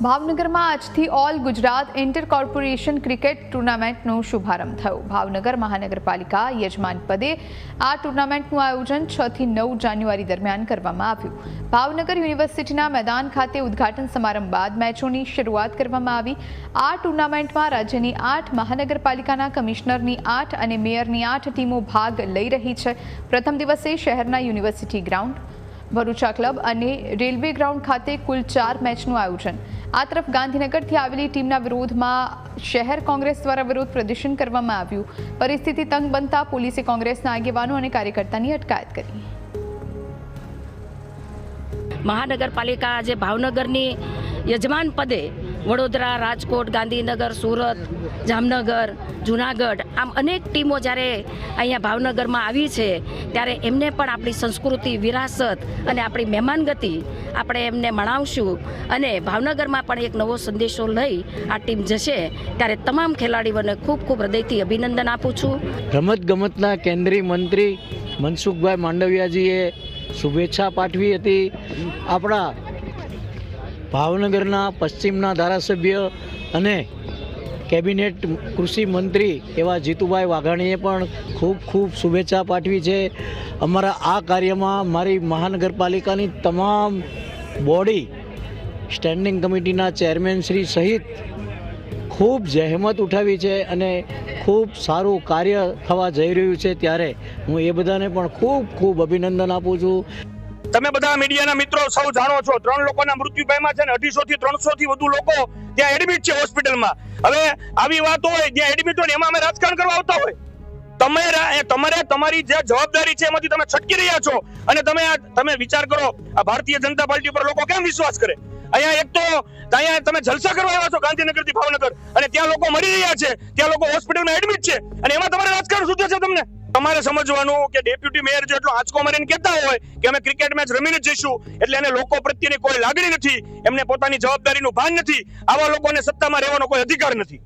ભાવનગરમાં આજથી all Gujarat inter corporation cricket ટુર્નામેન્ટનો શુભારંભ થયો। ભાવનગર મહાનગરપાલિકા યજમાન પદે આ ટુર્નામેન્ટનું આયોજન 6 થી 9 જાન્યુઆરી દરમિયાન કરવામાં આવ્યું। ભાવનગર યુનિવર્સિટીના મેદાન ખાતે ઉદ્ઘાટન સમારંભ બાદ મેચોની શરૂઆત કરવામાં આવી। આ ટુર્નામેન્ટમાં રાજ્યની 8 મહાનગરપાલિકાના કમિશનરની 8 અને મેયરની 8 ટીમો ભાગ લઈ રહી છે। પ્રથમ દિવસે શહેરના યુનિવર્સિટી ગ્રાઉન્ડ, ભરૂચા ક્લબ અને રેલવે ગ્રાઉન્ડ ખાતે કુલ 4 મેચનું આયોજન। આ તરફ ગાંધીનગરથી આવેલી ટીમના વિરોધમાં શહેર કોંગ્રેસ દ્વારા વિરોધ પ્રદર્શન કરવામાં આવ્યું। પરિસ્થિતિ તંગ બનતા પોલીસે કોંગ્રેસના આગેવાનો અને કાર્યકર્તાની અટકાયત કરી। મહાનગરપાલિકા આજે ભાવનગરની યજમાન પદે વડોદરા, રાજકોટ, ગાંધીનગર, સુરત, જામનગર, જૂનાગઢ આમ અનેક ટીમો જ્યારે અહીંયા ભાવનગરમાં આવી છે ત્યારે એમને પણ આપણી સંસ્કૃતિ, વિરાસત અને આપણી મહેમાનગતિ આપણે એમને મનાવશું અને ભાવનગરમાં પણ એક નવો સંદેશો લઈ આ ટીમ જશે ત્યારે તમામ ખેલાડીઓને ખૂબ ખૂબ હૃદયથી અભિનંદન આપું છું। રમતગમતના કેન્દ્રીય મંત્રી મનસુખભાઈ માંડવિયાજીએ શુભેચ્છા પાઠવી હતી। આપણા ભાવનગરના પશ્ચિમના ધારાસભ્ય અને કેબિનેટ કૃષિ મંત્રી એવા જીતુભાઈ વાઘાણીએ પણ ખૂબ ખૂબ શુભેચ્છા પાઠવી છે। અમારા આ કાર્યમાં મારી મહાનગરપાલિકાની તમામ બોડી, સ્ટેન્ડિંગ કમિટીના ચેરમેન શ્રી સહિત ખૂબ જહેમત ઉઠાવી છે અને ખૂબ સારું કાર્ય થવા જઈ રહ્યું છે ત્યારે હું એ બધાને પણ ખૂબ ખૂબ અભિનંદન આપું છું। તમે બધા મીડિયાના મિત્રો સૌ જાણો છો 3 લોકોના મૃત્યુ પામ્યા છે ને 250 થી 300 થી વધુ લોકો ત્યાં એડમિટ છે હોસ્પિટલમાં। હવે આવી વાત હોય જ્યાં એડમિટ હોય એમાં અમે રાજકારણ કરવા આવતા હોય, તમારે તમારી જે જવાબદારી છે એમાંથી તમે છટકી રહ્યા છો અને તમે વિચાર કરો આ ભારતીય જનતા પાર્ટી પર લોકો કેમ વિશ્વાસ કરે? અહીંયા એક તો અહીંયા તમે જલસા કરવા આવ્યા છો ગાંધીનગરથી ભાવનગર અને ત્યાં લોકો મરી રહ્યા છે, ત્યાં લોકો હોસ્પિટલમાં એડમિટ છે અને એમાં તમારે રાજકારણ સૂચવે છે તમને? તમારે સમજવાનું કે ડેપ્યુટી મેયર જો એટલો આંચકો મારીને કહેતા હોય કે અમે ક્રિકેટ મેચ રમીને જઈશું એટલે એને લોકો પ્રત્યેની કોઈ લાગણી નથી, એમને પોતાની જવાબદારીનું ભાન નથી, આવા લોકોને સત્તામાં રહેવાનો કોઈ અધિકાર નથી।